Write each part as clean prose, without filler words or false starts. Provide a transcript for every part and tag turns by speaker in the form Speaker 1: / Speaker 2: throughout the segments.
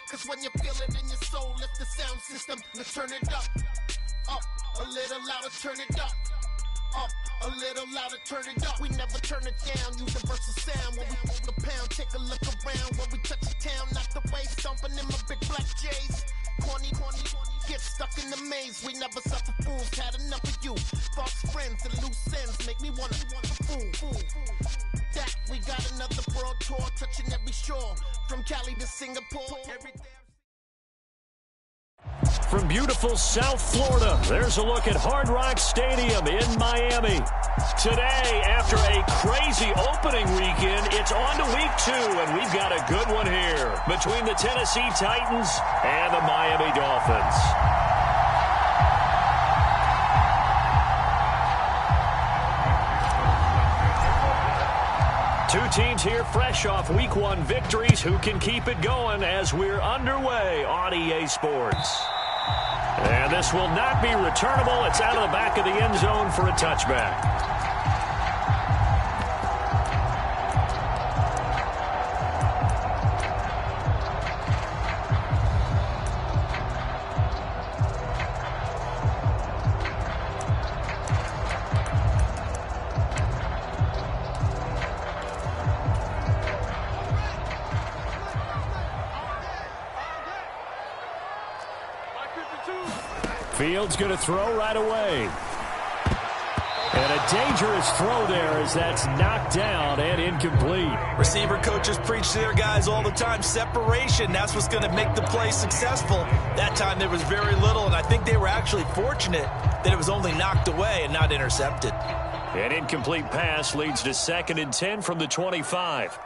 Speaker 1: Cause when you feel it in your soul, lift the sound system. Let's turn it up. Up, a little louder, turn it up. Up, a little louder, turn it up. We never turn it down, universal sound. When we hold the pound, take a look around. When we touch the town, knock the way, stomping in my big black J's. Corny, get stuck in the maze. We never suffer fools, had enough of you. False friends and loose ends make me wanna fool. That we got another world tour, touching every shore. From Cali to Singapore, every
Speaker 2: From beautiful South Florida, there's a look at Hard Rock Stadium in Miami. Today, after a crazy opening weekend, it's on to week 2, and we've got a good one here between the Tennessee Titans and the Miami Dolphins. Two teams here fresh off week 1 victories who can keep it going as we're underway on EA Sports. And this will not be returnable. It's out of the back of the end zone for a touchback. Fields going to throw right away. And a dangerous throw there as that's knocked down and incomplete.
Speaker 3: Receiver coaches preach to their guys all the time. Separation, that's what's going to make the play successful. That time there was very little, and I think they were actually fortunate that it was only knocked away and not intercepted.
Speaker 2: An incomplete pass leads to 2nd and 10 from the 25.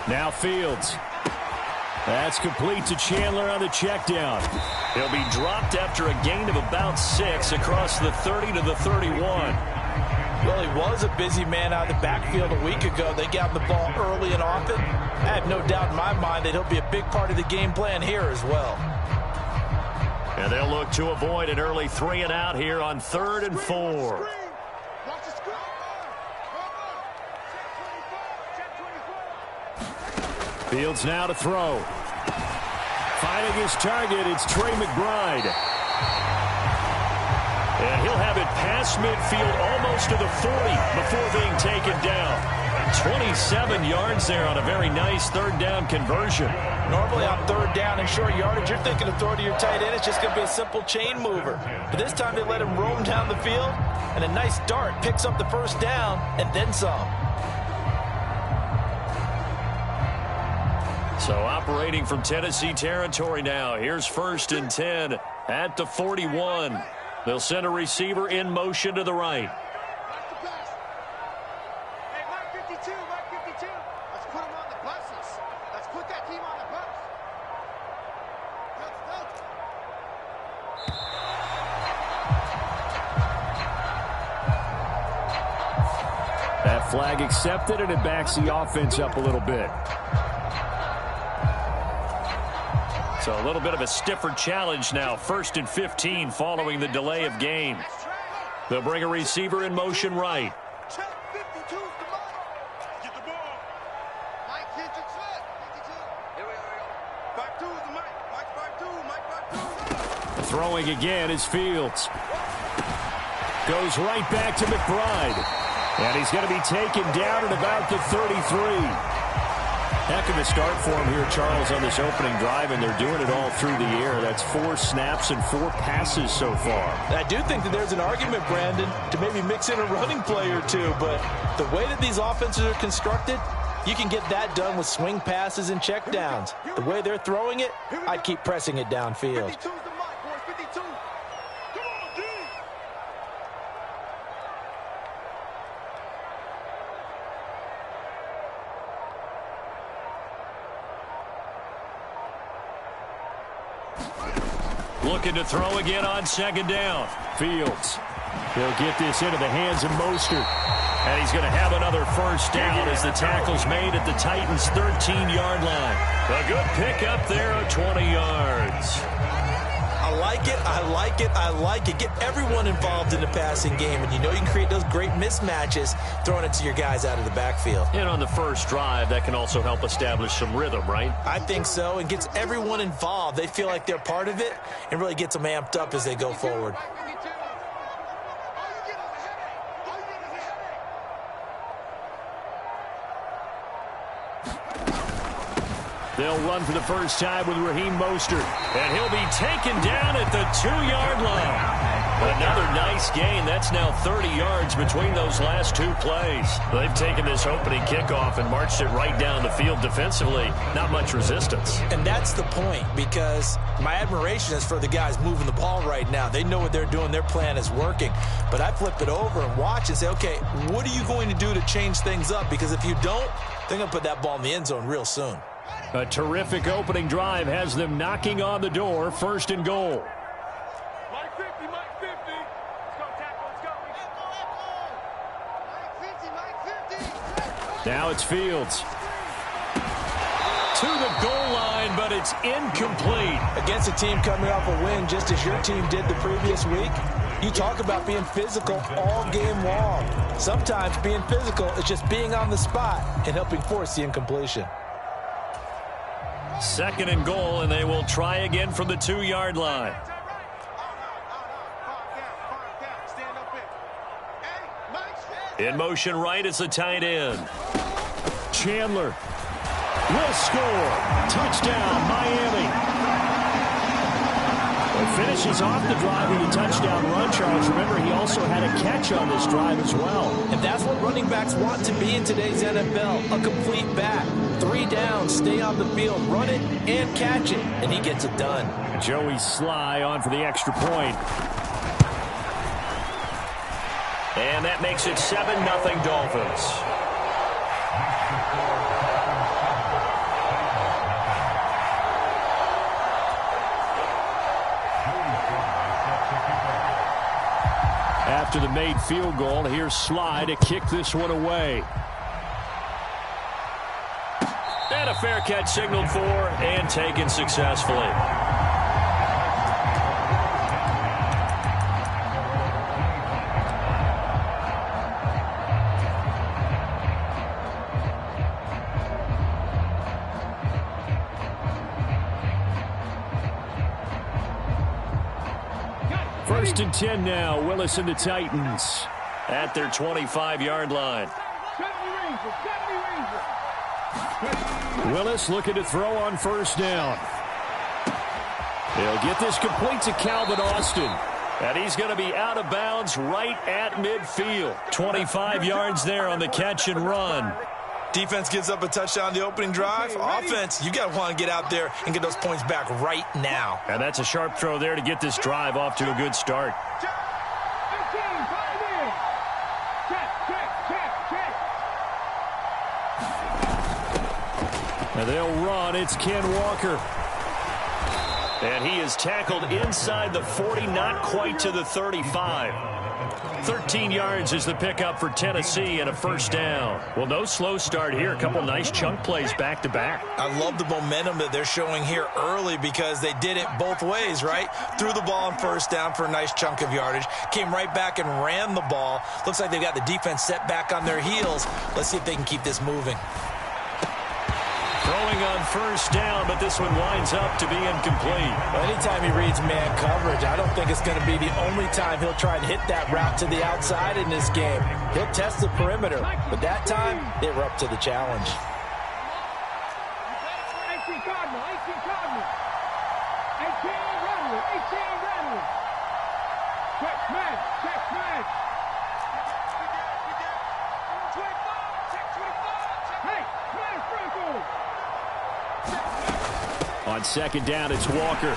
Speaker 2: Now Fields. That's complete to Chandler on the check down. He'll be dropped after a gain of about 6 across the 30 to the 31.
Speaker 3: Well, he was a busy man out of the backfield a week ago. They got him the ball early and often. I have no doubt in my mind that he'll be a big part of the game plan here as well.
Speaker 2: And they'll look to avoid an early 3 and out here on 3rd and 4. Fields now to throw. Finding his target, it's Trey McBride. And he'll have it past midfield almost to the 40 before being taken down. 27 yards there on a very nice 3rd down conversion.
Speaker 3: Normally on 3rd down and short yardage, you're thinking of throw to your tight end. It's just going to be a simple chain mover. But this time they let him roam down the field, and a nice dart picks up the 1st down and then some.
Speaker 2: So operating from Tennessee territory now. Here's 1st and 10 at the 41. They'll send a receiver in motion to the right.
Speaker 1: Hey, Mike 52. Let's put him on the buses. Let's put that team on the bus.
Speaker 2: That flag accepted, and it backs the offense up a little bit. So a little bit of a stiffer challenge now. 1st and 15 following the delay of game. They'll bring a receiver in motion right. Throwing again is Fields. Goes right back to McBride. And he's going to be taken down at about the 33. Heck of a start for him here, Charles, on this opening drive, and they're doing it all through the air. That's 4 snaps and 4 passes so far.
Speaker 3: I do think that there's an argument, Brandon, to maybe mix in a running play or two, but the way that these offenses are constructed, you can get that done with swing passes and checkdowns. The way they're throwing it, I'd keep pressing it downfield.
Speaker 2: Looking to throw again on 2nd down. Fields. He'll get this into the hands of Mostert. And he's going to have another 1st down as the tackle's made at the Titans' 13-yard line. A good pickup there of 20 yards.
Speaker 3: I like like it. I like it. I like it. Get everyone involved in the passing game, and you know you can create those great mismatches throwing it to your guys out of the backfield.
Speaker 2: And on the first drive, that can also help establish some rhythm, right?
Speaker 3: I think so. It gets everyone involved. They feel like they're part of it and really gets them amped up as they go forward.
Speaker 2: They'll run for the first time with Raheem Mostert, and he'll be taken down at the 2-yard line. Another nice gain. That's now 30 yards between those last two plays. They've taken this opening kickoff and marched it right down the field defensively. Not much resistance.
Speaker 3: And that's the point, because my admiration is for the guys moving the ball right now. They know what they're doing. Their plan is working. But I flip it over and watch and say, okay, what are you going to do to change things up? Because if you don't, they're going to put that ball in the end zone real soon.
Speaker 2: A terrific opening drive has them knocking on the door, 1st and goal.
Speaker 4: Mike 50, Mike 50. Let's go, tackle, let's go. Mike 50, Mike 50.
Speaker 2: Now it's Fields. To the goal line, but it's incomplete.
Speaker 3: Against a team coming off a win, just as your team did the previous week, you talk about being physical all game long. Sometimes being physical is just being on the spot and helping force the incompletion.
Speaker 2: 2nd and goal, and they will try again from the 2-yard line. In motion right is the tight end. Chandler will score. Touchdown, Miami. Finishes off the drive with a touchdown run, Charles. Remember, he also had a catch on this drive as well.
Speaker 3: And that's what running backs want to be in today's NFL, a complete back. 3 downs, stay on the field, run it and catch it, and he gets it done.
Speaker 2: Joey Sly on for the extra point. And that makes it 7-0 Dolphins. After the made field goal, here's Sly to kick this one away. And a fair catch signaled for and taken successfully. First and 10 now. Willis and the Titans at their 25-yard line. Willis looking to throw on 1st down. He'll get this complete to Calvin Austin. And he's going to be out of bounds right at midfield. 25 yards there on the catch and run.
Speaker 3: Defense gives up a touchdown the opening drive. Offense, you got to want to get out there and get those points back right now.
Speaker 2: And that's a sharp throw there to get this drive off to a good start. And they'll run. It's Ken Walker. And he is tackled inside the 40, not quite to the 35. 13 yards is the pickup for Tennessee and a 1st down. Well, no slow start here. A couple nice chunk plays back-to-back.
Speaker 3: I love the momentum that they're showing here early because they did it both ways, right? Threw the ball on 1st down for a nice chunk of yardage. Came right back and ran the ball. Looks like they've got the defense set back on their heels. Let's see if they can keep this moving.
Speaker 2: Throwing on 1st down, but this one winds up to be incomplete.
Speaker 3: Well, anytime he reads man coverage, I don't think it's going to be the only time he'll try and hit that route to the outside in this game. He'll test the perimeter, but that time, they were up to the challenge.
Speaker 2: On 2nd down, it's Walker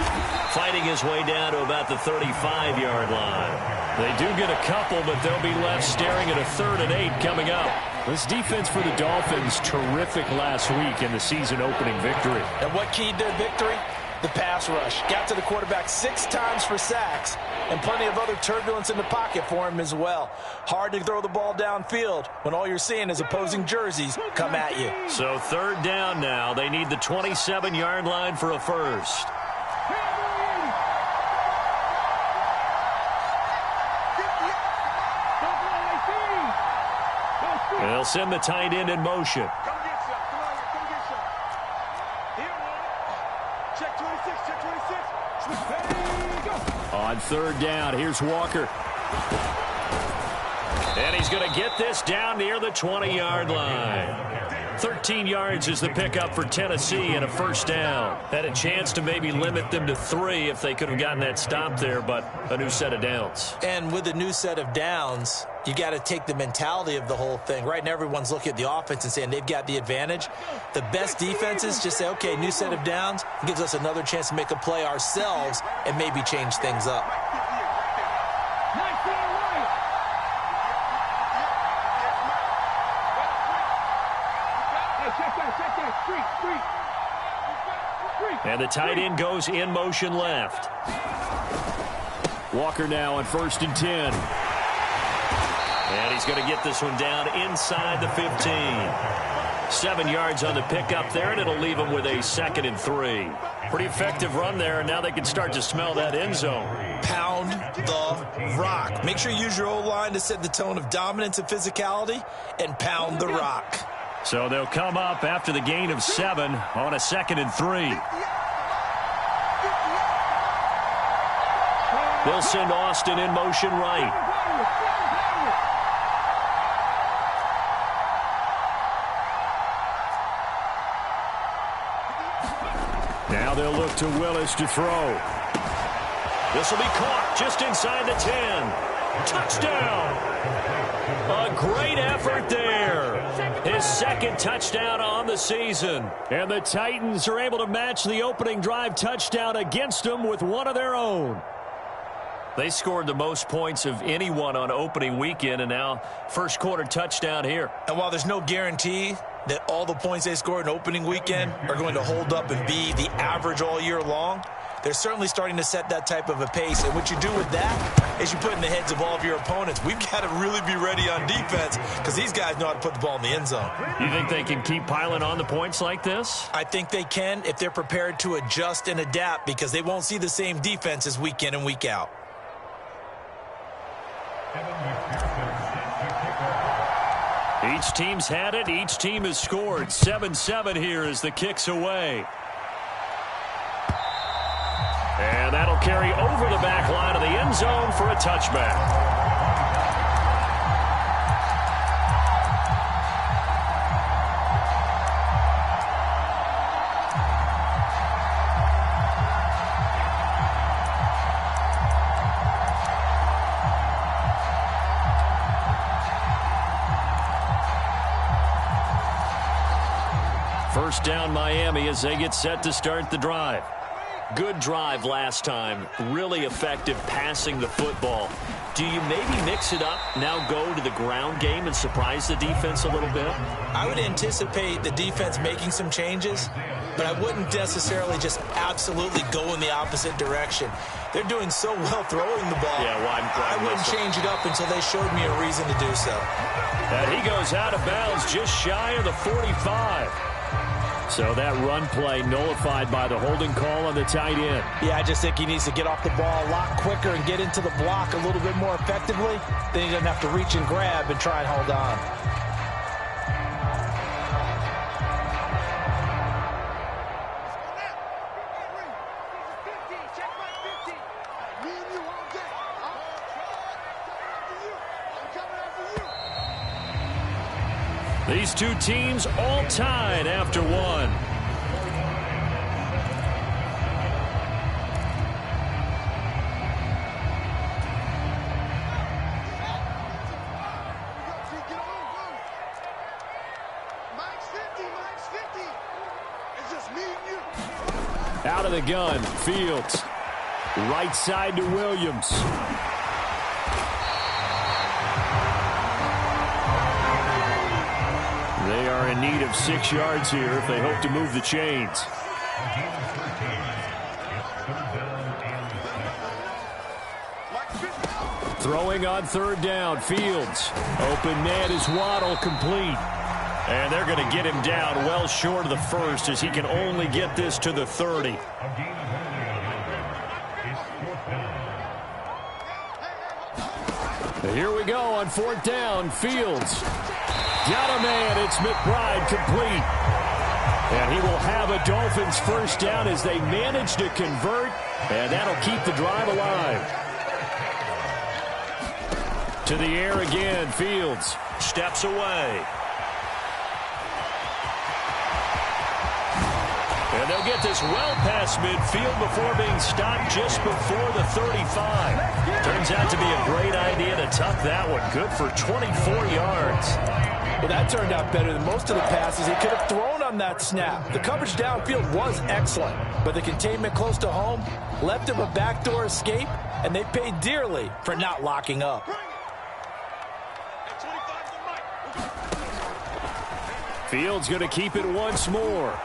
Speaker 2: fighting his way down to about the 35-yard line. They do get a couple, but they'll be left staring at a 3rd and 8 coming up. This defense for the Dolphins, terrific last week in the season opening victory.
Speaker 3: And what keyed their victory? The pass rush. Got to the quarterback 6 times for sacks, and plenty of other turbulence in the pocket for him as well. Hard to throw the ball downfield when all you're seeing is opposing jerseys come at you.
Speaker 2: So 3rd down now. They need the 27-yard line for a 1st. They'll send the tight end in motion.
Speaker 4: Come get some. Come on here. Come get some. Here, one. Check 26. Check 26. Switch ready, go.
Speaker 2: On third down, here's Walker. And he's going to get this down near the 20-yard line. 13 yards is the pickup for Tennessee and a first down. Had a chance to maybe limit them to 3 if they could have gotten that stop there, but a new set of downs.
Speaker 3: And with a new set of downs, you got to take the mentality of the whole thing. Right now, everyone's looking at the offense and saying they've got the advantage. The best defenses just say, okay, new set of downs. It gives us another chance to make a play ourselves and maybe change things up.
Speaker 2: And the tight end goes in motion left. Walker now on 1st and 10. And he's going to get this one down inside the 15. 7 yards on the pickup there, and it'll leave him with a 2nd and 3. Pretty effective run there, and now they can start to smell that end zone.
Speaker 3: Pound the rock. Make sure you use your O-line to set the tone of dominance and physicality, and pound the rock.
Speaker 2: So they'll come up after the gain of 7 on a 2nd and 3. They'll send Austin in motion right. Now they'll look to Willis to throw. This will be caught just inside the 10. Touchdown! A great effort there. His 2nd touchdown on the season. And the Titans are able to match the opening drive touchdown against them with one of their own. They scored the most points of anyone on opening weekend, and now first quarter touchdown here.
Speaker 3: And while there's no guarantee that all the points they scored in opening weekend are going to hold up and be the average all year long, they're certainly starting to set that type of a pace. And what you do with that is you put in the heads of all of your opponents, we've got to really be ready on defense because these guys know how to put the ball in the end zone.
Speaker 2: You think they can keep piling on the points like this?
Speaker 3: I think they can if they're prepared to adjust and adapt, because they won't see the same defenses week in and week out.
Speaker 2: Each team's had it. Each team has scored. 7-7 here as the kick's away. And that'll carry over the back line of the end zone for a touchback. First down Miami as they get set to start the drive. Good drive last time. Really effective passing the football. Do you maybe mix it up, now go to the ground game and surprise the defense a little bit?
Speaker 3: I would anticipate the defense making some changes, but I wouldn't necessarily just absolutely go in the opposite direction. They're doing so well throwing the ball.
Speaker 2: Yeah,
Speaker 3: I wouldn't change it up until they showed me a reason to do so.
Speaker 2: And he goes out of bounds just shy of the 45. So that run play nullified by the holding call on the tight end.
Speaker 3: Yeah, I just think he needs to get off the ball a lot quicker and get into the block a little bit more effectively. Then he doesn't have to reach and grab and try and hold on.
Speaker 2: These two teams all tied after one. Out of the gun, Fields. Right side to Williams. They are in need of 6 yards here if they hope to move the chains. Throwing on third down, Fields. Open man is Waddle, complete. And they're going to get him down well short of the first as he can only get this to the 30. Here we go on 4th down. Fields. Got a man. It's McBride complete. And he will have a Dolphins first down as they manage to convert. And that'll keep the drive alive. To the air again. Fields steps away. And they'll get this well past midfield before being stopped just before the 35. Turns out to be a great idea to tuck that one. Good for 24 yards.
Speaker 3: Well, that turned out better than most of the passes he could have thrown on that snap. The coverage downfield was excellent, but the containment close to home left him a backdoor escape, and they paid dearly for not locking up.
Speaker 2: Fields going to keep it once more.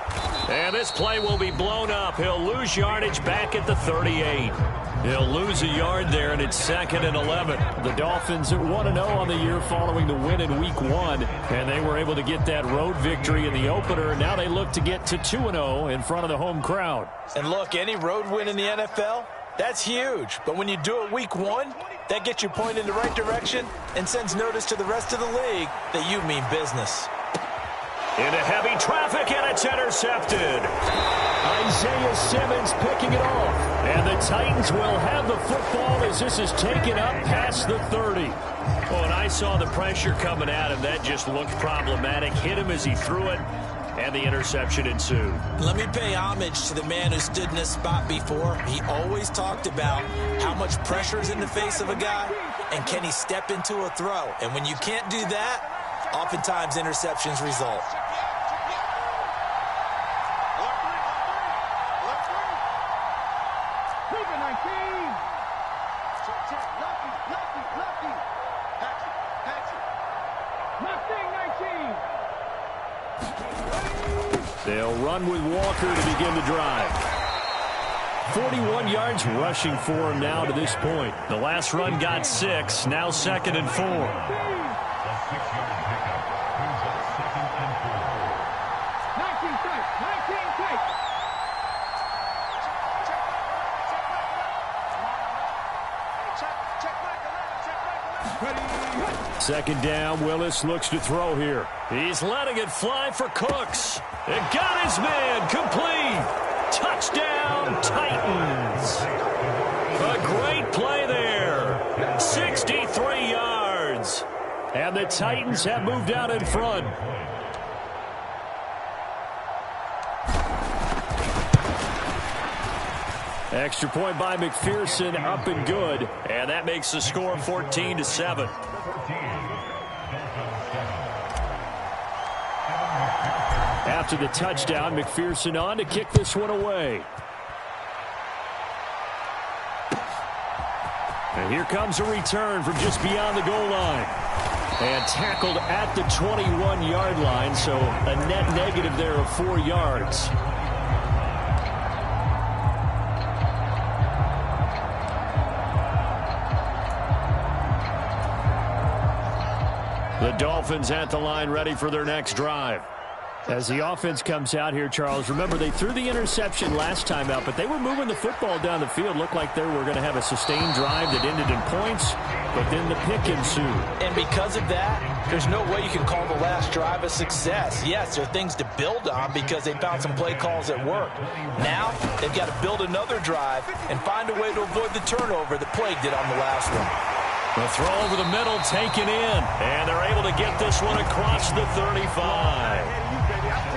Speaker 2: And this play will be blown up. He'll lose yardage back at the 38. He'll lose a yard there, and it's 2nd and 11. The Dolphins at 1-0 on the year following the win in Week 1. And they were able to get that road victory in the opener. Now they look to get to 2-0 in front of the home crowd.
Speaker 3: And look, any road win in the NFL, that's huge. But when you do it Week 1, that gets you pointed in the right direction and sends notice to the rest of the league that you mean business.
Speaker 2: Into heavy traffic, and it's intercepted. Isaiah Simmons picking it off. And the Titans will have the football as this is taken up past the 30. Oh, and I saw the pressure coming at him. That just looked problematic. Hit him as he threw it, and the interception ensued.
Speaker 3: Let me pay homage to the man who stood in this spot before. He always talked about how much pressure is in the face of a guy, and can he step into a throw. And when you can't do that, oftentimes interceptions result.
Speaker 2: They'll run with Walker to begin the drive. 41 yards rushing for him now to this point. The last run got 6, now 2nd and 4. Second down, Willis looks to throw here. He's letting it fly for Cooks. It got his man complete. Touchdown, Titans. A great play there. 63 yards. And the Titans have moved out in front. Extra point by McPherson, up and good. And that makes the score 14-7. After the touchdown, McPherson on to kick this one away. And here comes a return from just beyond the goal line. And tackled at the 21-yard line, so a net negative there of 4 yards. The Dolphins at the line ready for their next drive. As the offense comes out here, Charles, remember they threw the interception last time out, but they were moving the football down the field. Looked like they were going to have a sustained drive that ended in points, but then the pick ensued. And because of that, there's no way you can call the last drive a success. Yes, there are things to build on because they found some play calls that worked. Now, they've got to build another drive and find a way to avoid the turnover that plagued it on the last one. The throw over the middle taken in, and they're able to get this one across the 35.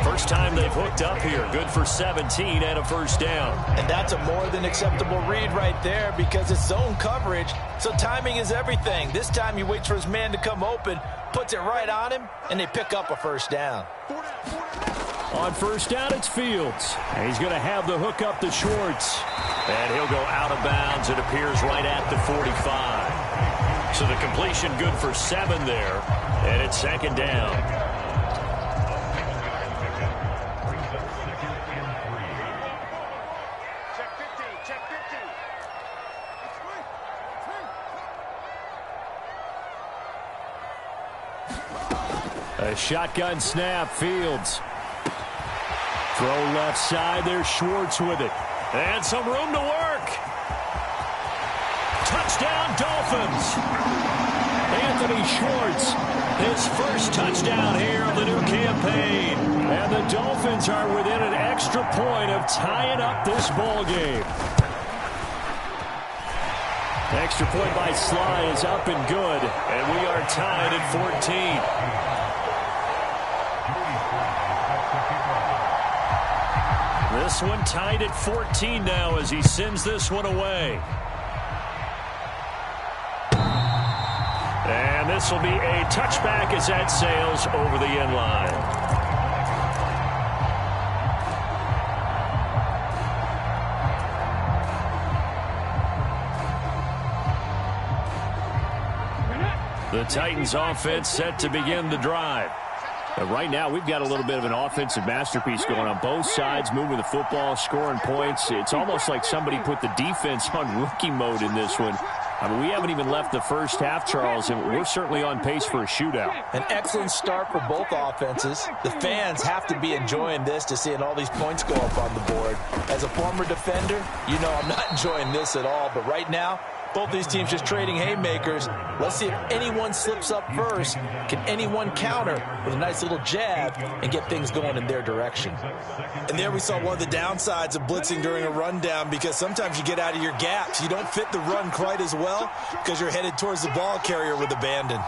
Speaker 2: First time they've hooked up here. Good for 17 and a first down. And that's a more than acceptable read right there because it's zone coverage, so timing is everything. This time he waits for his man to come open, puts it right on him, and they pick up a first down. On first down, it's Fields. And he's going to have the hook up to Schwartz. And he'll go out of bounds. It appears right at the 45. So the completion good for 7 there. And it's second down. A shotgun snap, Fields. Throw left side, there's Schwartz with it. And some room to work. Touchdown, Dolphins. Anthony Schwartz, his first touchdown here of the new campaign. And the Dolphins are within an extra point of tying up this ball game. Extra point by Sly is up and good, and we are tied at 14. This one tied at 14 now as he sends this one away. And this will be a touchback as that sails over the end line. The Titans offense set to begin the drive. Right now, we've got a little bit of an offensive masterpiece going on both sides, moving the football, scoring points. It's almost like somebody put the defense on rookie mode in this one. I mean, we haven't even left the first half, Charles, and we're certainly on pace for a shootout.
Speaker 3: An excellent start for both offenses. The fans have to be enjoying this to seeing all these points go up on the board. As a former defender, you know I'm not enjoying this at all, but right now, both these teams just trading haymakers. Let's see if anyone slips up first. Can anyone counter with a nice little jab and get things going in their direction?
Speaker 5: And there we saw one of the downsides of blitzing during a rundown, because sometimes you get out of your gaps. You don't fit the run quite as well because you're headed towards the ball carrier with abandon.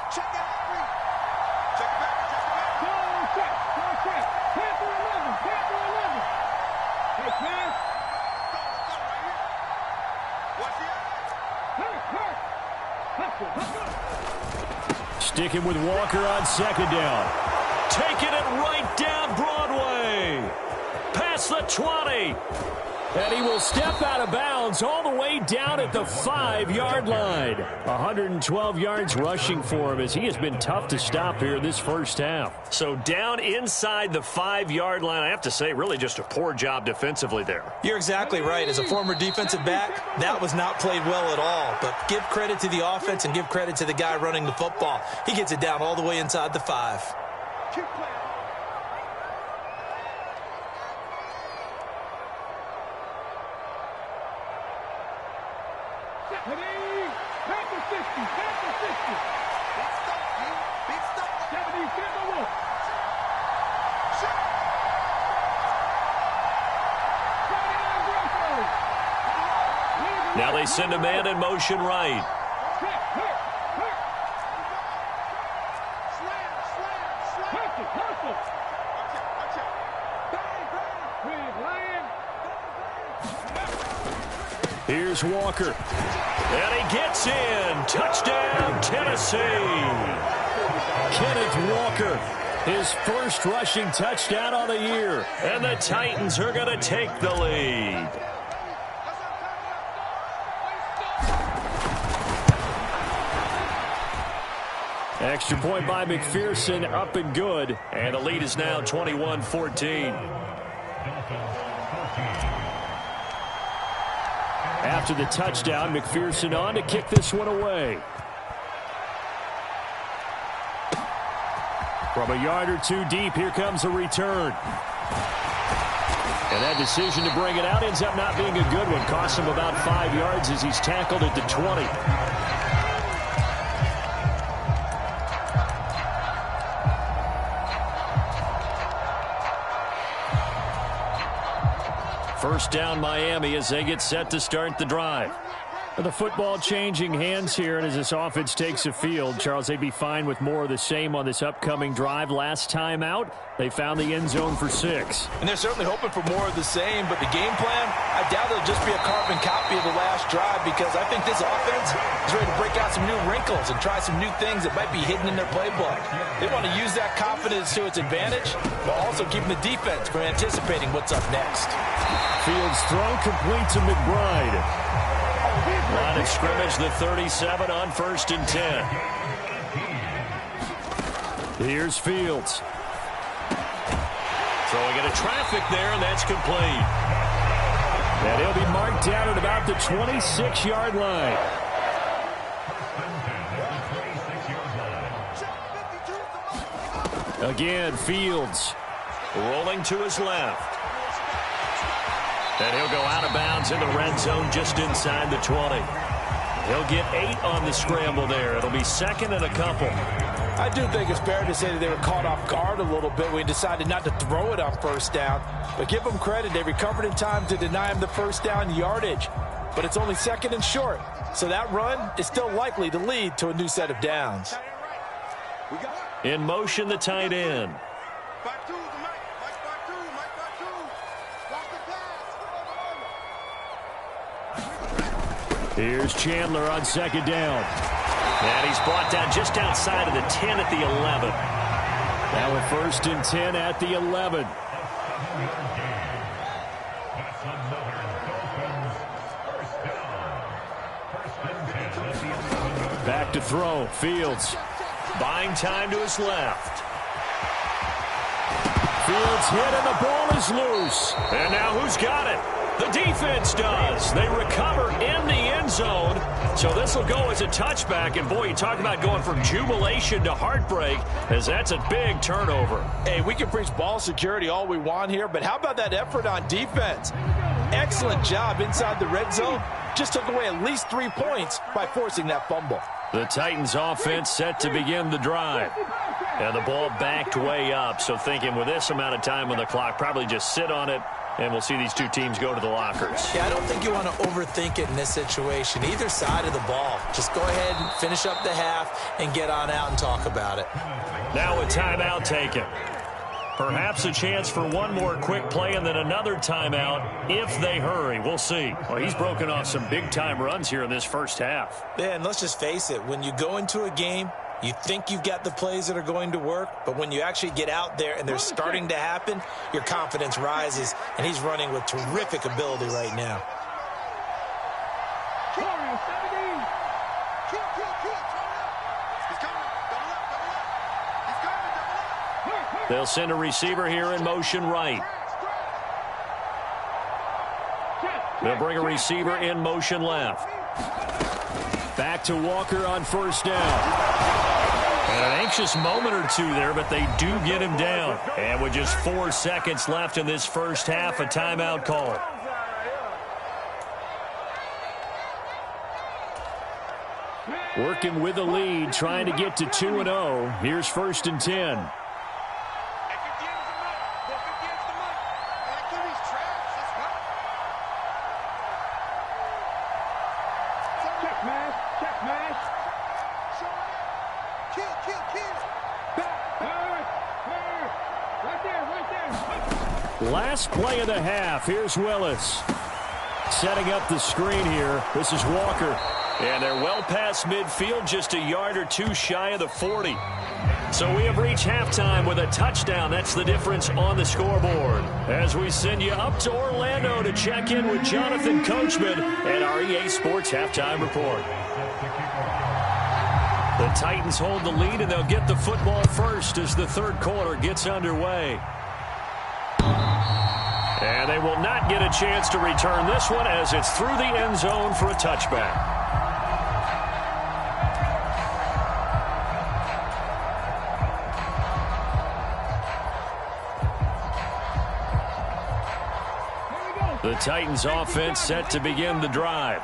Speaker 2: Sticking with Walker on second down. Taking it right down Broadway. Past the 20. And he will step out of bounds all the way down at the 5-yard line. 112 yards rushing for him as he has been tough to stop here this first half. So down inside the 5-yard line, I have to say, really just a poor job defensively there.
Speaker 5: You're exactly right. As a former defensive back, that was not played well at all. But give credit to the offense and give credit to the guy running the football. He gets it down all the way inside the 5.
Speaker 2: Now they send a man in motion right. Here's Walker. And he gets in. Touchdown, Tennessee. Kenneth Walker, his first rushing touchdown on the year. And the Titans are going to take the lead. Extra point by McPherson, up and good. And the lead is now 21-14. After the touchdown, McPherson on to kick this one away. From a yard or two deep, here comes a return. And that decision to bring it out ends up not being a good one. Costs him about 5 yards as he's tackled at the 20. First down Miami as they get set to start the drive. The football changing hands here, and as this offense takes the field, Charles, they'd be fine with more of the same on this upcoming drive. Last time out, they found the end zone for 6.
Speaker 3: And they're certainly hoping for more of the same, but the game plan, I doubt it'll just be a carbon copy of the last drive, because I think this offense is ready to break out some new wrinkles and try some new things that might be hidden in their playbook. They want to use that confidence to its advantage, while also keeping the defense from anticipating what's up next.
Speaker 2: Fields throw complete to McBride. Line of scrimmage, the 37 on 1st and 10. Here's Fields. Throwing into traffic there, and that's complete. And he'll be marked down at about the 26-yard line. Again, Fields rolling to his left. And he'll go out of bounds in the red zone just inside the 20. He'll get 8 on the scramble there. It'll be second and a couple.
Speaker 3: I do think it's fair to say that they were caught off guard a little bit when he decided not to throw it on first down. But give them credit. They recovered in time to deny him the first down yardage. But it's only second and short. So that run is still likely to lead to a new set of downs.
Speaker 2: In motion, the tight end. Here's Chandler on second down. And he's brought down just outside of the 10 at the 11. Now a first and 10 at the 11. Back to throw. Fields buying time to his left. Fields hit and the ball is loose. And now who's got it? The defense does. They recover in the end zone. So this will go as a touchback. And, boy, you talk about going from jubilation to heartbreak, as that's a big turnover.
Speaker 3: Hey, we can preach ball security all we want here, but how about that effort on defense? Excellent job inside the red zone. Just took away at least 3 points by forcing that fumble.
Speaker 2: The Titans offense set to begin the drive. And the ball backed way up. So thinking with this amount of time on the clock, probably just sit on it. And we'll see these two teams go to the lockers.
Speaker 5: Yeah, I don't think you want to overthink it in this situation. Either side of the ball. Just go ahead and finish up the half and get on out and talk about it.
Speaker 2: Now a timeout taken. Perhaps a chance for one more quick play and then another timeout if they hurry. We'll see. Well, he's broken off some big-time runs here in this first half.
Speaker 5: Yeah, and let's just face it. When you go into a game, you think you've got the plays that are going to work, but when you actually get out there and they're starting to happen, your confidence rises, and he's running with terrific ability right now.
Speaker 2: They'll send a receiver here in motion right. They'll bring a receiver in motion left. Back to Walker on first down. And an anxious moment or two there, but they do get him down. And with just 4 seconds left in this first half, a timeout call. Working with the lead, trying to get to 2-0. Here's first and 10. Last play of the half. Here's Willis. Setting up the screen here. This is Walker. And they're well past midfield, just a yard or two shy of the 40. So we have reached halftime with a touchdown. That's the difference on the scoreboard. As we send you up to Orlando to check in with Jonathan Coachman and our EA Sports Halftime Report. The Titans hold the lead, and they'll get the football first as the third quarter gets underway. And they will not get a chance to return this one as it's through the end zone for a touchback. The Titans offense set to begin the drive.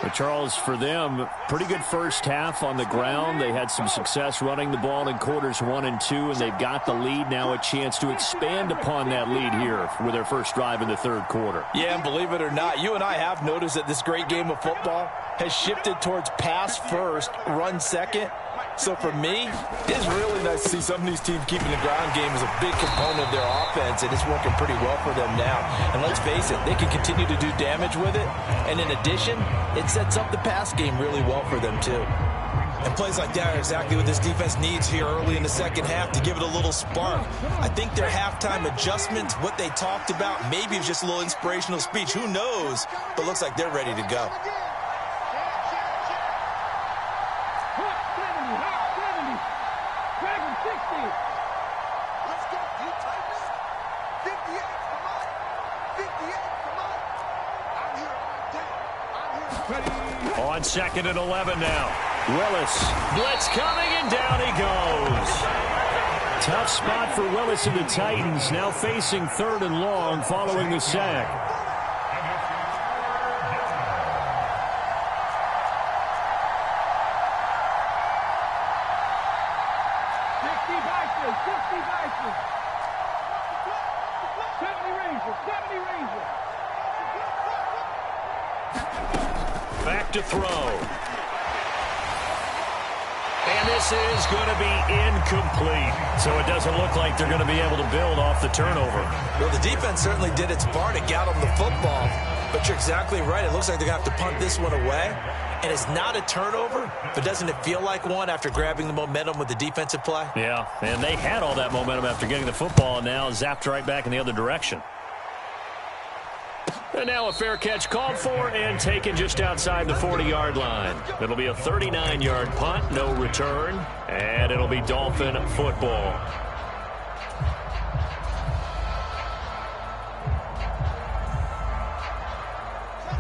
Speaker 2: But Charles, for them, pretty good first half on the ground. They had some success running the ball in quarters 1 and 2, and they've got the lead now, a chance to expand upon that lead here with their first drive in the third quarter.
Speaker 3: Yeah, and believe it or not, you and I have noticed that this great game of football has shifted towards pass first, run second. So for me, it's really nice to see some of these teams keeping the ground game as a big component of their offense, and it's working pretty well for them now. And let's face it, they can continue to do damage with it. And in addition, it sets up the pass game really well for them too.
Speaker 5: And plays like that are exactly what this defense needs here early in the second half to give it a little spark. I think their halftime adjustments, what they talked about, maybe it was just a little inspirational speech. Who knows? But looks like they're ready to go.
Speaker 2: On second and 11 now. Willis. Blitz coming, and down he goes. Tough spot for Willis and the Titans, now facing third and long following the sack.
Speaker 4: 60 Vikings. 70 Rangers. 70 Rangers.
Speaker 2: Back to throw. And this is going to be incomplete. So it doesn't look like they're going to be able to build off the turnover.
Speaker 5: Well, the defense certainly did its part to get them the football. But you're exactly right. It looks like they're going to have to punt this one away. And it's not a turnover, but doesn't it feel like one after grabbing the momentum with the defensive play?
Speaker 2: Yeah, and they had all that momentum after getting the football, and now zapped right back in the other direction. And now a fair catch called for and taken just outside the 40-yard line. It'll be a 39-yard punt, no return, and it'll be Dolphin football.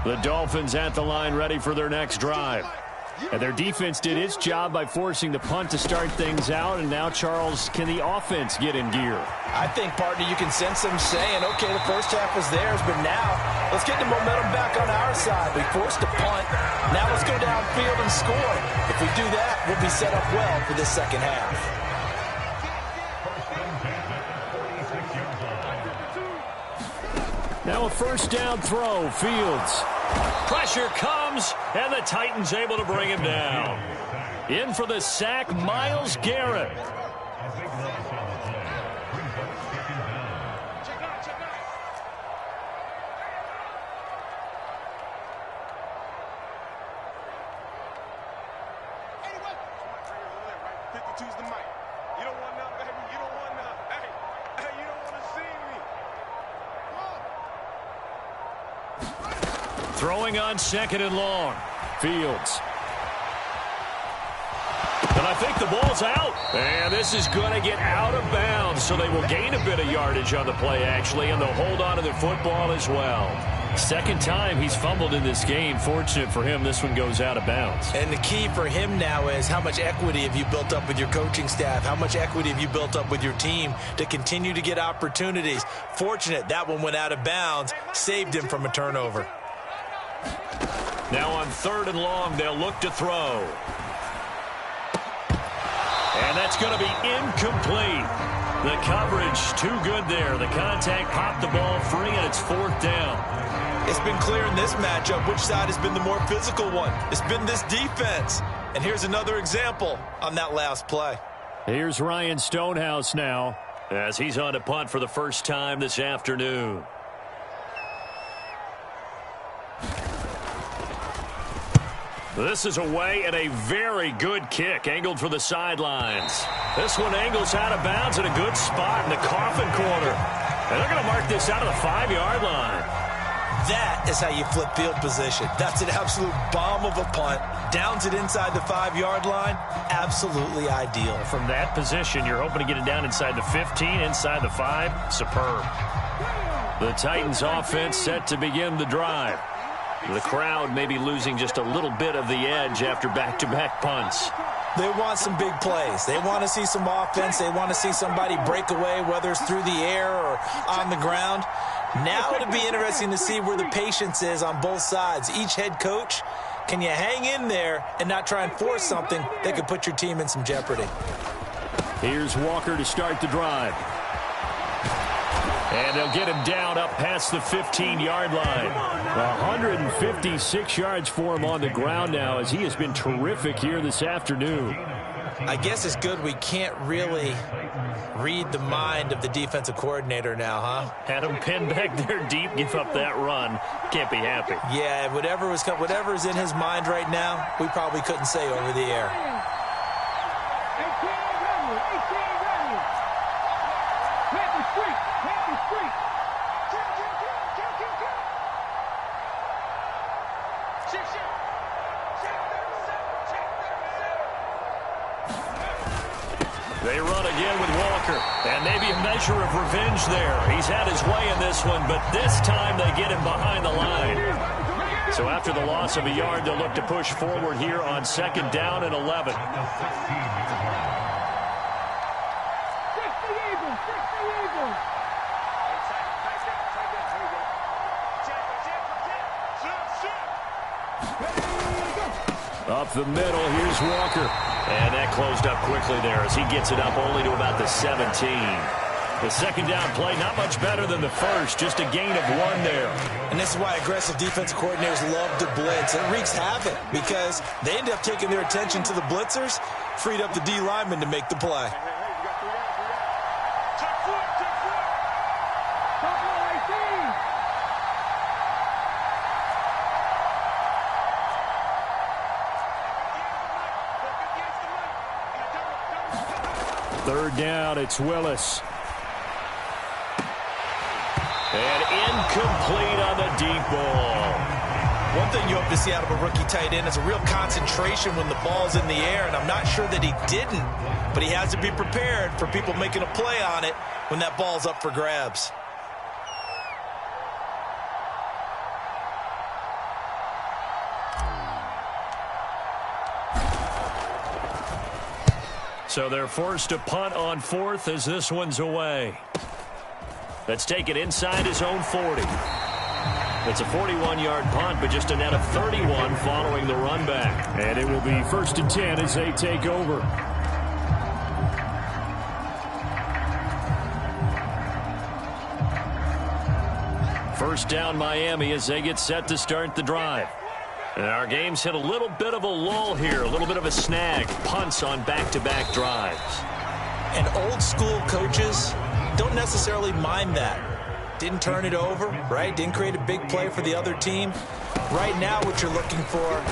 Speaker 2: The Dolphins at the line ready for their next drive. And their defense did its job by forcing the punt to start things out. And now, Charles, can the offense get in gear?
Speaker 3: I think, partner, you can sense them saying, okay, the first half was theirs, but now let's get the momentum back on our side. We forced a punt. Now let's go downfield and score. If we do that, we'll be set up well for this second half.
Speaker 2: Now a first down throw, Fields. Pressure comes, and the Titans able to bring him down. In for the sack, Myles Garrett. Throwing on second and long. Fields. And I think the ball's out. And this is going to get out of bounds, so they will gain a bit of yardage on the play, actually, and they'll hold on to the football as well. Second time he's fumbled in this game. Fortunate for him, this one goes out of bounds.
Speaker 5: And the key for him now is how much equity have you built up with your coaching staff? How much equity have you built up with your team to continue to get opportunities? Fortunate that one went out of bounds, saved him from a turnover.
Speaker 2: Now on third and long, they'll look to throw. And that's going to be incomplete. The coverage too good there. The contact popped the ball free, and it's fourth down.
Speaker 5: It's been clear in this matchup which side has been the more physical one. It's been this defense. And here's another example on that last play.
Speaker 2: Here's Ryan Stonehouse now as he's on to punt for the first time this afternoon. This is away and a very good kick, angled for the sidelines. This one angles out of bounds in a good spot in the coffin corner. And they're going to mark this out of the 5-yard line.
Speaker 5: That is how you flip field position. That's an absolute bomb of a punt. Downs it inside the 5-yard line. Absolutely ideal.
Speaker 2: From that position, you're hoping to get it down inside the 15, inside the 5. Superb. The Titans offense set to begin the drive. The crowd may be losing just a little bit of the edge after back-to-back punts.
Speaker 5: They want some big plays. They want to see some offense. They want to see somebody break away, whether it's through the air or on the ground. Now it'll be interesting to see where the patience is on both sides. Each head coach, can you hang in there and not try and force something that could put your team in some jeopardy?
Speaker 2: Here's Walker to start the drive. And they'll get him down up past the 15-yard line. 156 yards for him on the ground now, as he has been terrific here this afternoon.
Speaker 5: I guess it's good we can't really read the mind of the defensive coordinator now, huh?
Speaker 2: Had him pinned back there deep, give up that run. Can't be happy.
Speaker 5: Yeah, whatever's in his mind right now, we probably couldn't say over the air.
Speaker 2: They run again with Walker, and maybe a measure of revenge there. He's had his way in this one, but this time they get him behind the line. So after the loss of a yard, they'll look to push forward here on second down and 11. Up the middle, here's Walker. And that closed up quickly there as he gets it up only to about the 17. The second down play, not much better than the first, just a gain of 1 there.
Speaker 5: And this is why aggressive defensive coordinators love to blitz. It wreaks havoc because they end up taking their attention to the blitzers, freed up the D lineman to make the play.
Speaker 2: Third down, it's Willis. And incomplete on the deep ball.
Speaker 5: One thing you hope to see out of a rookie tight end is a real concentration when the ball's in the air, and I'm not sure that he didn't, but he has to be prepared for people making a play on it when that ball's up for grabs.
Speaker 2: So they're forced to punt on 4th as this one's away. Let's take it inside his own 40. It's a 41-yard punt, but just a net of 31 following the run back. And it will be 1st and 10 as they take over. First down Miami as they get set to start the drive. And our game's hit a little bit of a lull here, a little bit of a snag. Punts on back-to-back drives.
Speaker 5: And old-school coaches don't necessarily mind that. Didn't turn it over, right? Didn't create a big play for the other team. Right now what you're looking for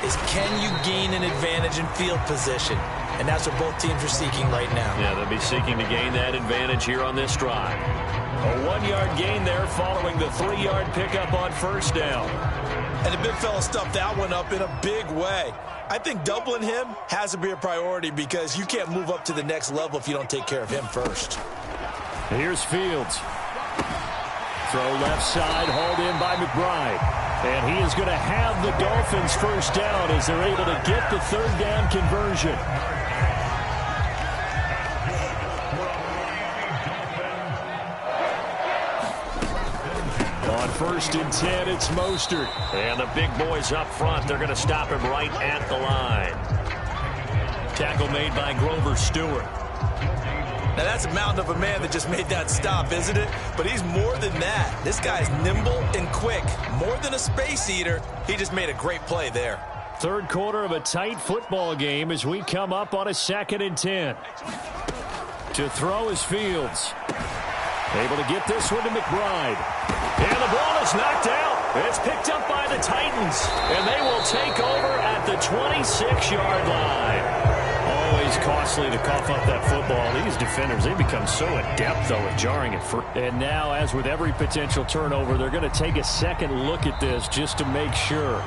Speaker 5: is can you gain an advantage in field position? And that's what both teams are seeking right now.
Speaker 2: Yeah, they'll be seeking to gain that advantage here on this drive. A 1-yard gain there following the 3-yard pickup on first down.
Speaker 5: And the big fella stuffed that one up in a big way. I think doubling him has to be a priority because you can't move up to the next level if you don't take care of him first.
Speaker 2: Here's Fields. Throw left side, hauled in by McBride. And he is going to have the Dolphins first down as they're able to get the third down conversion. On 1st and 10, it's Mostert. And the big boys up front, they're going to stop him right at the line. Tackle made by Grover Stewart.
Speaker 5: Now, that's a mountain of a man that just made that stop, isn't it? But he's more than that. This guy's nimble and quick. More than a space eater, he just made a great play there.
Speaker 2: Third quarter of a tight football game as we come up on a 2nd and 10. To throw is Fields. Able to get this one to McBride. And the ball is knocked out. It's picked up by the Titans. And they will take over at the 26-yard line. Always costly to cough up that football. These defenders, they become so adept, though, at jarring it. And now, as with every potential turnover, they're going to take a second look at this just to make sure.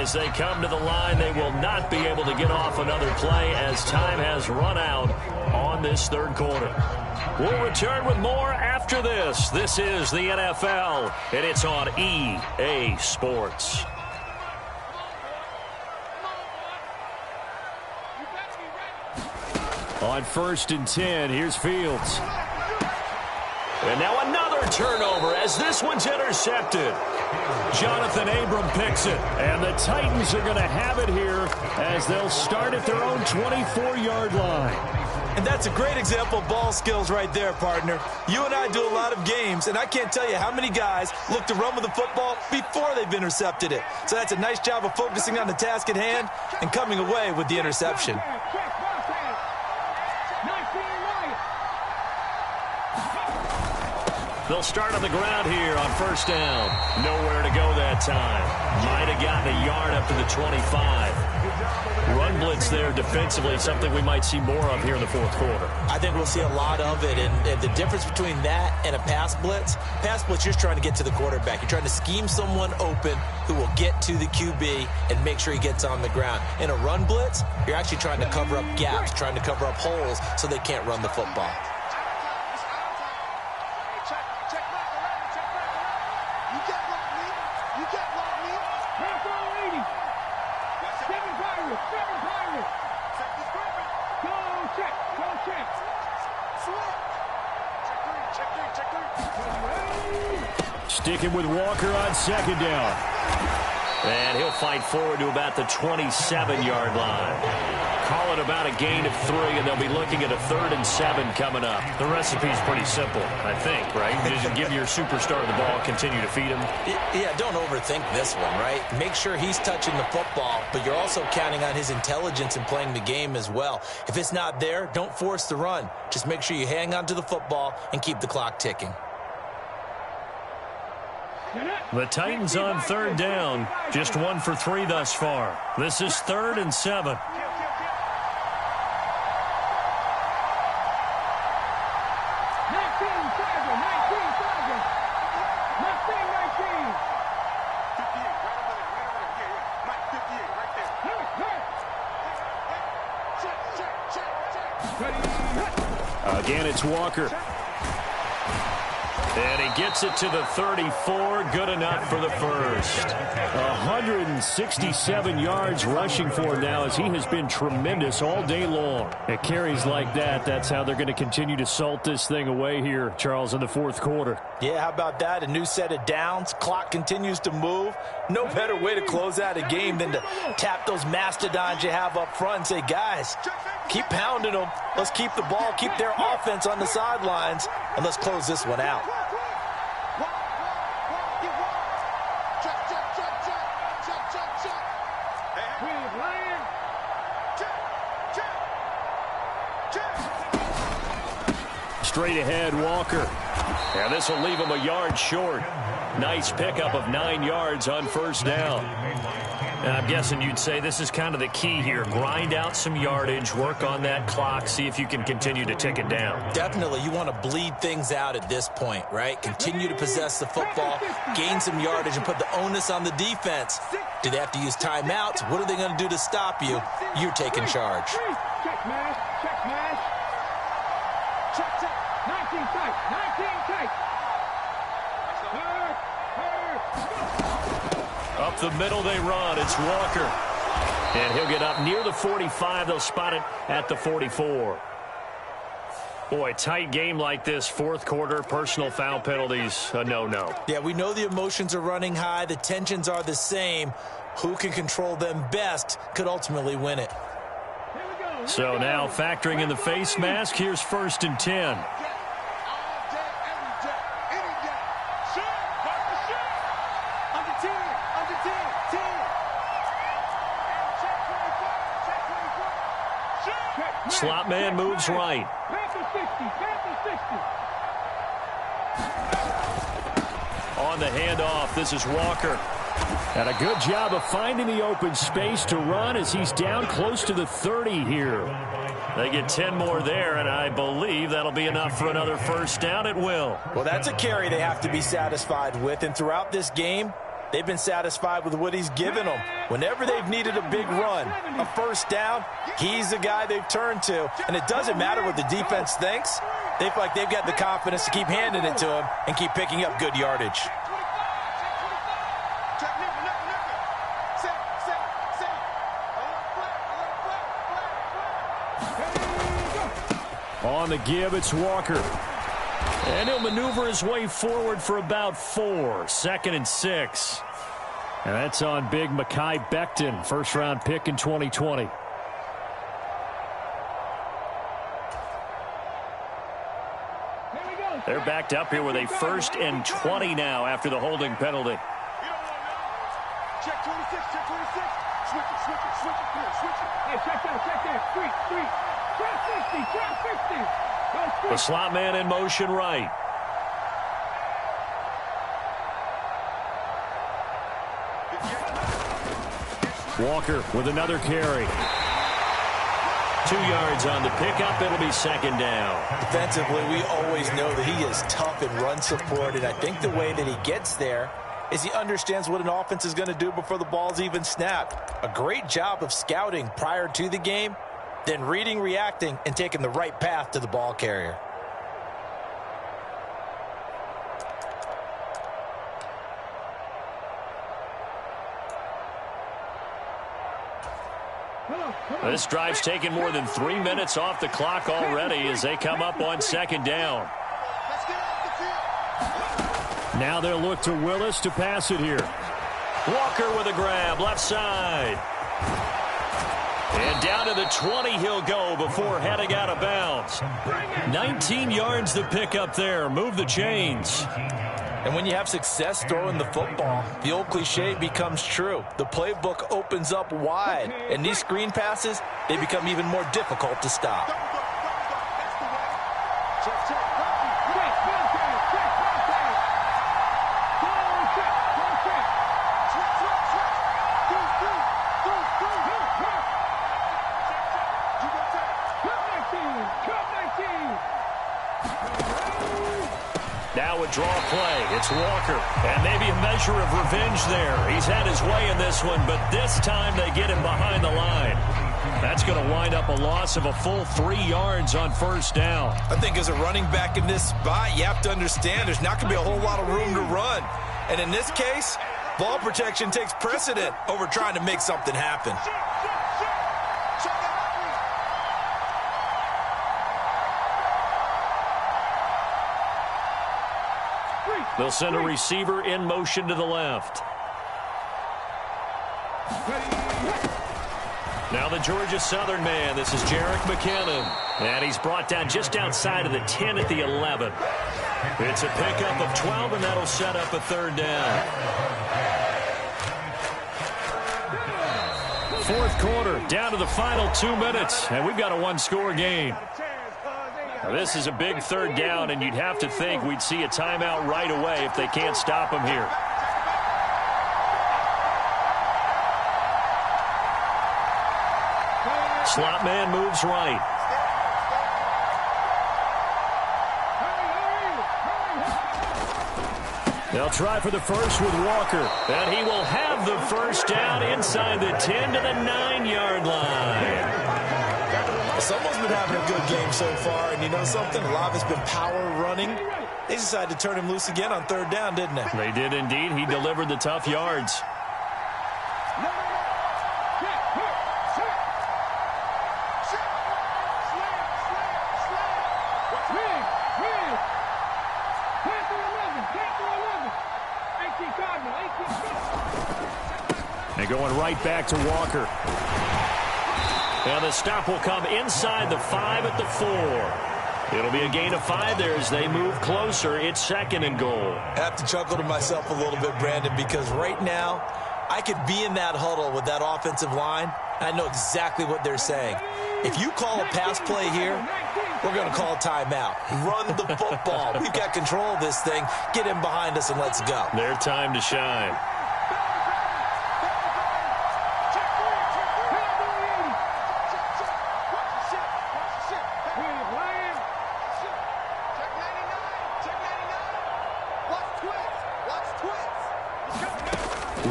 Speaker 2: As they come to the line, they will not be able to get off another play as time has run out on this third quarter. We'll return with more after this. This is the NFL, and it's on EA Sports. On 1st and 10, here's Fields. And now another turnover as this one's intercepted. Jonathan Abram picks it, and the Titans are going to have it here as they'll start at their own 24-yard line.
Speaker 5: And that's a great example of ball skills right there, partner. You and I do a lot of games, and I can't tell you how many guys look to run with the football before they've intercepted it. So that's a nice job of focusing on the task at hand and coming away with the interception.
Speaker 2: They'll start on the ground here on first down. Nowhere to go that time. Might have gotten a yard up to the 25. Run blitz there defensively, something we might see more of here in the fourth quarter.
Speaker 5: I think we'll see a lot of it, and the difference between that and a pass blitz, you're just trying to get to the quarterback. You're trying to scheme someone open who will get to the QB and make sure he gets on the ground. In a run blitz, you're actually trying to cover up gaps, trying to cover up holes so they can't run the football.
Speaker 4: You got what, me? You got what, me? Half row 80. 7 Pirates. 7 Pirates. Check the scrimmage. Go check. Go check. Swap. Check 3.
Speaker 2: Sticking with Walker on second down. And he'll fight forward to about the 27-yard line. Call it about a gain of 3, and they'll be looking at a 3rd and 7 coming up.
Speaker 6: The recipe's pretty simple, I think, right? Just give your superstar the ball, continue to feed him.
Speaker 5: Yeah, don't overthink this one, right? Make sure he's touching the football, but you're also counting on his intelligence in playing the game as well. If it's not there, don't force the run. Just make sure you hang on to the football and keep the clock ticking.
Speaker 2: The Titans on 3rd down. Just 1 for 3 thus far. This is 3rd and 7. Again, it's Walker. And he gets it to the 34. Good enough for the first. 167 yards rushing for him now, as he has been tremendous all day long. At carries like that, that's how they're going to continue to salt this thing away here, Charles, in the 4th quarter.
Speaker 3: Yeah, how about that? A new set of downs. Clock continues to move. No better way to close out a game than to tap those mastodons you have up front and say, guys, keep pounding them. Let's keep the ball, keep their offense on the sidelines, and let's close this one out.
Speaker 2: Straight ahead, Walker. And this will leave him a yard short. Nice pickup of 9 yards on 1st down.
Speaker 6: And I'm guessing you'd say this is kind of the key here. Grind out some yardage, work on that clock, see if you can continue to tick it down.
Speaker 5: Definitely, you want to bleed things out at this point, right? Continue to possess the football, gain some yardage, and put the onus on the defense. Do they have to use timeouts? What are they going to do to stop you? You're taking charge.
Speaker 4: Check mash, check mash. Check, check. 19 tight, 19 tight.
Speaker 2: Up the middle they run. It's Walker. And he'll get up near the 45. They'll spot it at the 44. Boy, tight game like this, 4th quarter, personal foul penalties, a no-no.
Speaker 5: Yeah, we know the emotions are running high. The tensions are the same. Who can control them best could ultimately win it.
Speaker 2: So now factoring in the face mask, here's 1st and 10. Slot man moves right. On the handoff, this is Walker. And a good job of finding the open space to run as he's down close to the 30 here. They get 10 more there, and I believe that'll be enough for another 1st down. It will.
Speaker 3: Well, that's a carry they have to be satisfied with, and throughout this game, they've been satisfied with what he's given them. Whenever they've needed a big run, a 1st down, he's the guy they've turned to. And it doesn't matter what the defense thinks. They feel like they've got the confidence to keep handing it to him and keep picking up good yardage.
Speaker 2: On the give, it's Walker. And he'll maneuver his way forward for about 4. 2nd and 6. And that's on big Mekhi Becton, 1st-round pick in 2020. They're backed up here with a 1st and 20 now after the holding penalty.
Speaker 4: Check 26, check 26. Switch it, switch it, switch it, come on, switch it. Hey, check that, street, street. Trap 50, trap 50.
Speaker 2: The slot man in motion right. Walker with another carry. 2 yards on the pickup. It'll be 2nd down.
Speaker 3: Defensively, we always know that he is tough in run support, and I think the way that he gets there is he understands what an offense is going to do before the ball's even snapped. A great job of scouting prior to the game, then reading, reacting, and taking the right path to the ball carrier.
Speaker 2: This drive's taken more than 3 minutes off the clock already as they come up on second down. Now they'll look to Willis to pass it here. Walker with a grab, left side. And down to the 20 he'll go before heading out of bounds. 19 yards to pick up there. Move the chains.
Speaker 3: And when you have success throwing the football, the old cliche becomes true. The playbook opens up wide, and these screen passes, they become even more difficult to stop.
Speaker 2: Now a draw play. It's Walker. And maybe a measure of revenge there. He's had his way in this one, but this time they get him behind the line. That's going to wind up a loss of a full 3 yards on first down.
Speaker 5: I think as a running back in this spot, you have to understand there's not going to be a whole lot of room to run. And in this case, ball protection takes precedent over trying to make something happen.
Speaker 2: They'll send a receiver in motion to the left. Now the Georgia Southern man. This is Jerick McKinnon. And he's brought down just outside of the 10 at the 11. It's a pickup of 12, and that'll set up a third down. Fourth quarter, down to the final 2 minutes, and we've got a one-score game. Now, this is a big third down, and you'd have to think we'd see a timeout right away if they can't stop him here. Slot man moves right. They'll try for the first with Walker, and he will have the first down inside the 10 to the 9-yard line.
Speaker 5: Someone's been having a good game so far, and you know something? A lot of it's been power running. They decided to turn him loose again on third down, didn't they?
Speaker 2: They did indeed. He delivered the tough yards. They're going right back to Walker. And the stop will come inside the 5 at the 4. It'll be a gain of 5 there as they move closer. It's second and goal.
Speaker 5: I have to chuckle to myself a little bit, Brandon, because right now I could be in that huddle with that offensive line. I know exactly what they're saying. If you call a pass play here, we're going to call a timeout. Run the football. We've got control of this thing. Get him behind us and let's go.
Speaker 2: Their time to shine.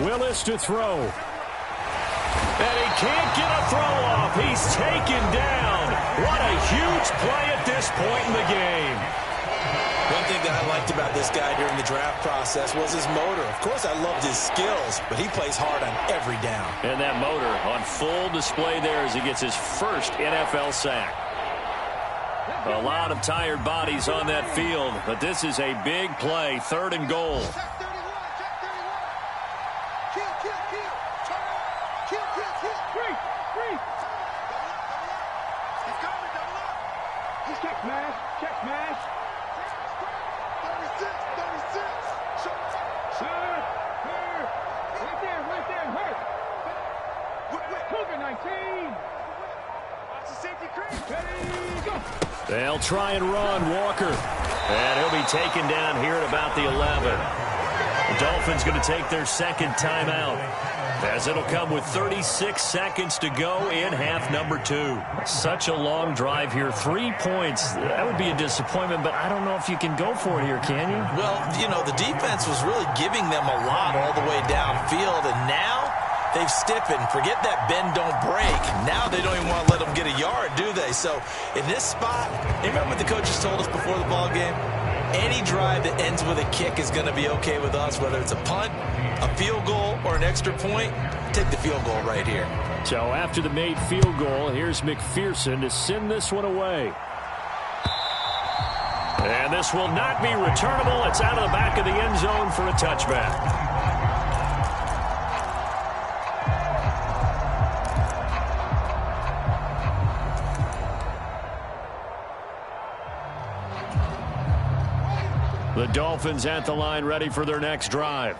Speaker 2: Willis to throw. And he can't get a throw off. He's taken down. What a huge play at this point in the game.
Speaker 5: One thing that I liked about this guy during the draft process was his motor. Of course, I loved his skills, but he plays hard on every down.
Speaker 2: And that motor on full display there as he gets his first NFL sack. A lot of tired bodies on that field, but this is a big play, third and goal. They'll try and run Walker. And he'll be taken down here at about the 11. The Dolphins going to take their second timeout, as it'll come with 36 seconds to go in half number 2. Such a long drive here. 3 points. That would be a disappointment, but I don't know if you can go for it here, can you?
Speaker 5: Well, you know, the defense was really giving them a lot all the way downfield, and now they've stiffened. Forget that bend, don't break. Now they don't even want to let them get a yard, do they? So in this spot, remember what the coaches told us before the ball game? Any drive that ends with a kick is going to be okay with us, whether it's a punt, a field goal, or an extra point. take the field goal right here.
Speaker 2: So after the made field goal, here's McPherson to send this one away.
Speaker 6: And this will not be returnable. It's out of the back of the end zone for a touchback.
Speaker 2: The Dolphins at the line, ready for their next drive.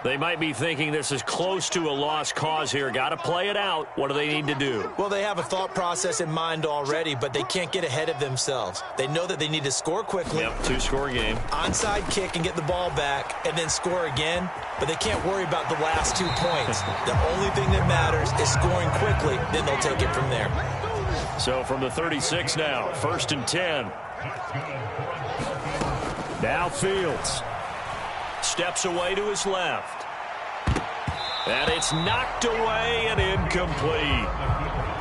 Speaker 6: They might be thinking this is close to a lost cause here. Got to play it out. What do they need to do?
Speaker 5: Well, they have a thought process in mind already, but they can't get ahead of themselves. They know that they need to score quickly.
Speaker 6: Yep, two-score game.
Speaker 5: Onside kick and get the ball back and then score again, but they can't worry about the last 2 points. The only thing that matters is scoring quickly, then they'll take it from there.
Speaker 2: So from the 36 now, 1st and 10. Now Fields.
Speaker 6: Steps away to his left. And it's knocked away and incomplete.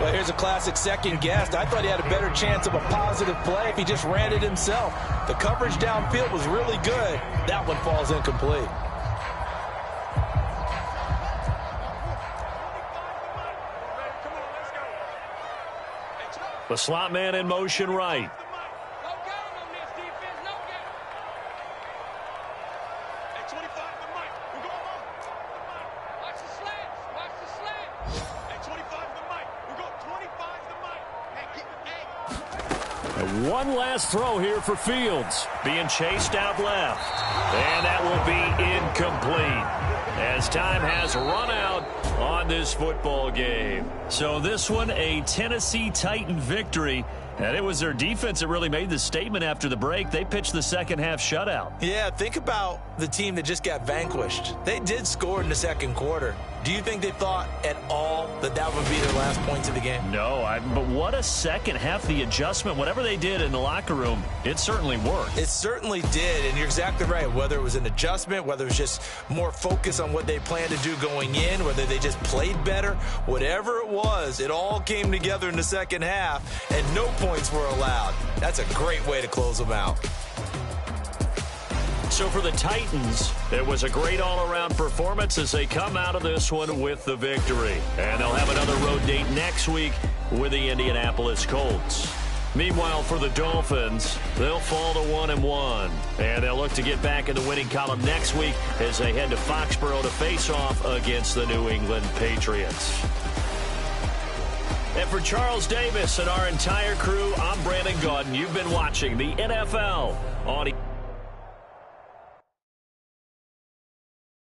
Speaker 5: Well, here's a classic second guess. I thought he had a better chance of a positive play if he just ran it himself. The coverage downfield was really good. That one falls incomplete.
Speaker 6: The slot man in motion right.
Speaker 2: One last throw here for Fields.
Speaker 6: Being chased out left. And that will be incomplete as time has run out on this football game. So this one, a Tennessee Titan victory. And it was their defense that really made the statement after the break. They pitched the second half shutout.
Speaker 5: Yeah, think about the team that just got vanquished. They did score in the second quarter. Do you think they thought at all that that would be their last points of the game?
Speaker 6: No, but what a second half. The adjustment, whatever they did in the locker room, it certainly worked.
Speaker 5: It certainly did, and you're exactly right. Whether it was an adjustment, whether it was just more focus on what they planned to do going in, whether they just played better, whatever it was, it all came together in the second half, and no points were allowed. That's a great way to close them out.
Speaker 6: So for the Titans, it was a great all-around performance as they come out of this one with the victory. And they'll have another road date next week with the Indianapolis Colts. Meanwhile, for the Dolphins, they'll fall to 1-1. And they'll look to get back in the winning column next week as they head to Foxborough to face off against the New England Patriots. And for Charles Davis and our entire crew, I'm Brandon Gaudin. You've been watching the NFL on